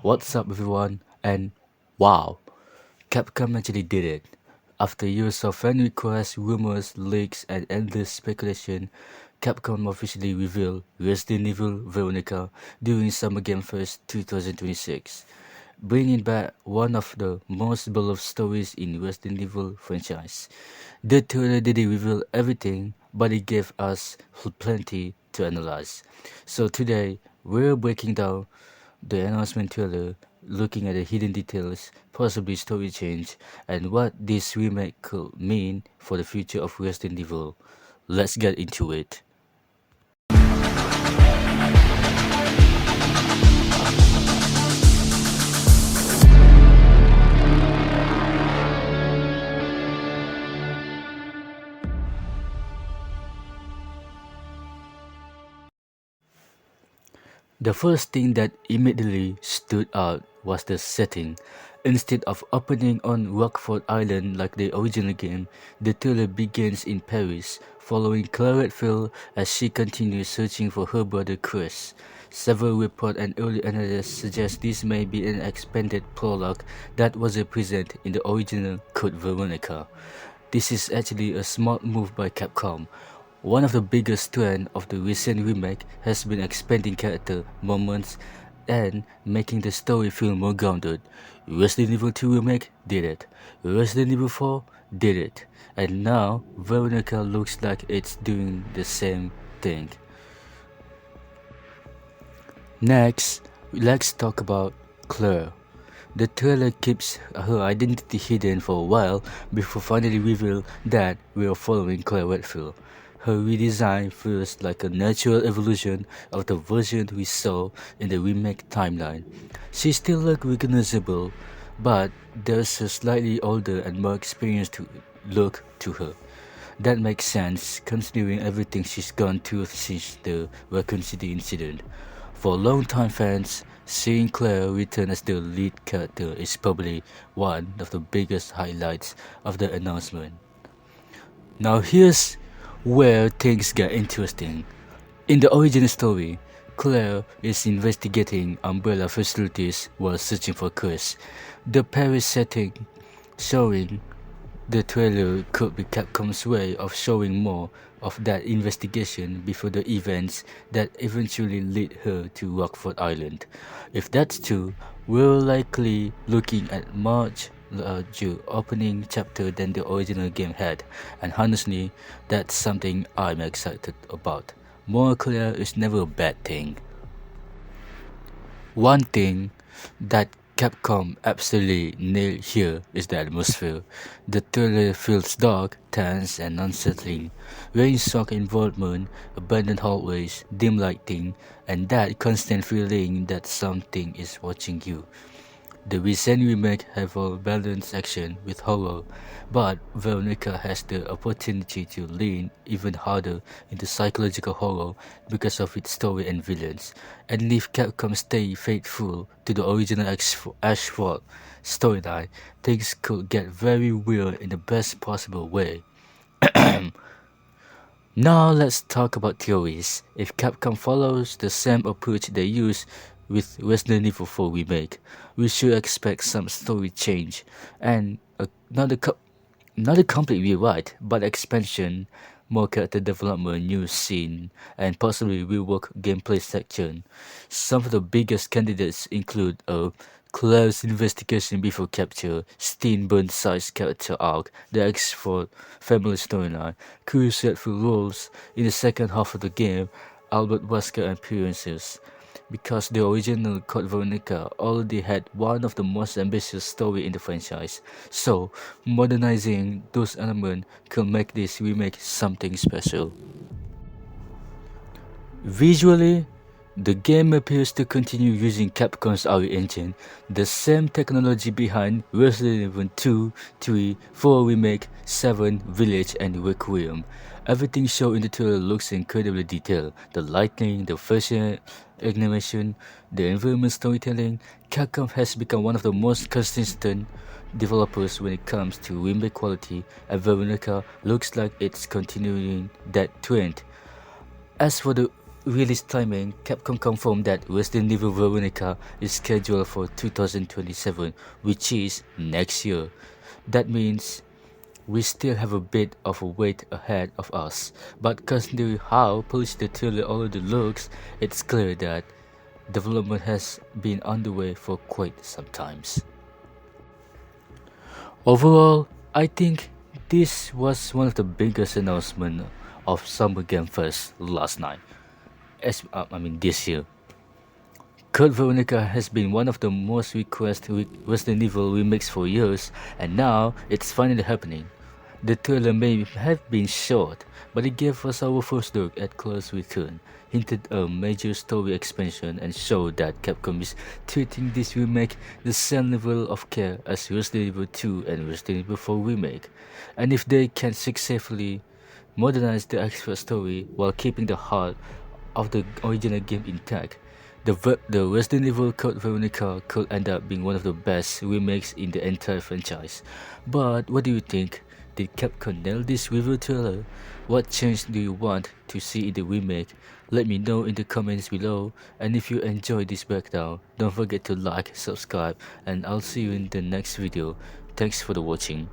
What's up, everyone? And wow, Capcom actually did it. After years of fan requests, rumors, leaks, and endless speculation, Capcom officially revealed Resident Evil Veronica during Summer Game Fest 2026, bringing back one of the most beloved stories in Resident Evil franchise. The trailer didn't reveal everything, but it gave us plenty to analyze. So today, we're breaking down the announcement trailer, looking at the hidden details, possibly story change, and what this remake could mean for the future of Resident Evil. Let's get into it. The first thing that immediately stood out was the setting. Instead of opening on Rockford Island like the original game, the trailer begins in Paris, following Claire Redfield as she continues searching for her brother Chris. Several reports and early analysis suggest this may be an expanded prologue that wasn't present in the original Code Veronica. This is actually a smart move by Capcom. One of the biggest trends of the recent remake has been expanding character moments and making the story feel more grounded. Resident Evil 2 Remake did it. Resident Evil 4 did it. And now Veronica looks like it's doing the same thing. Next, let's talk about Claire. The trailer keeps her identity hidden for a while before finally reveal that we are following Claire Redfield. Her redesign feels like a natural evolution of the version we saw in the remake timeline. She still looks recognizable, but there's a slightly older and more experienced look to her. That makes sense considering everything she's gone through since the Raccoon City incident. For longtime fans, seeing Claire return as the lead character is probably one of the biggest highlights of the announcement. Now here's where things get interesting. In the original story, Claire is investigating Umbrella facilities while searching for Chris. The Paris setting showing the trailer could be Capcom's way of showing more of that investigation before the events that eventually lead her to Rockford Island. If that's true, we're likely looking at much larger opening chapter than the original game had, and honestly, that's something I'm excited about. More clear is never a bad thing. One thing that Capcom absolutely nailed here is the atmosphere. The trailer feels dark, tense, and unsettling. Rain-soaked environment, abandoned hallways, dim lighting, and that constant feeling that something is watching you. The recent remake have a balanced action with horror, but Veronica has the opportunity to lean even harder into psychological horror because of its story and villains. And if Capcom stay faithful to the original Ashford storyline, things could get very weird in the best possible way. Now let's talk about theories. If Capcom follows the same approach they used with Resident Evil 4 Remake, we should expect some story change and not a, co- not a complete rewrite, but expansion, more character development, new scene, and possibly rework gameplay section. Some of the biggest candidates include a Claire's investigation before capture, Steenburn-sized character arc, the Ashford family storyline, crucial roles in the second half of the game, Albert Wesker appearances. Because the original Code Veronica already had one of the most ambitious story in the franchise, so modernizing those elements could make this remake something special. Visually, the game appears to continue using Capcom's RE engine, the same technology behind Resident Evil 2, 3, 4 Remake, 7, Village, and Requiem. Everything shown in the trailer looks incredibly detailed. The lighting, the facial animation, the environment storytelling. Capcom has become one of the most consistent developers when it comes to remake quality, and Veronica looks like it's continuing that trend. As for the release timing, Capcom confirmed that Resident Evil Veronica is scheduled for 2027, which is next year. That means we still have a bit of a wait ahead of us, but considering how polished the trailer already looks, it's clear that development has been underway for quite some time. Overall, I think this was one of the biggest announcements of Summer Game Fest last night. This year. Code Veronica has been one of the most requested Resident Evil remakes for years, and now it's finally happening. The trailer may have been short, but it gave us our first look at Claire's return, hinted a major story expansion, and showed that Capcom is treating this remake the same level of care as Resident Evil 2 and Resident Evil 4 remake. And if they can successfully modernize the actual story while keeping the heart of the original game intact, the Resident Evil Code Veronica could end up being one of the best remakes in the entire franchise. But what do you think? Did Capcom nail this review trailer? What change do you want to see in the remake? Let me know in the comments below, and if you enjoyed this breakdown, don't forget to like, subscribe, and I'll see you in the next video. Thanks for the watching.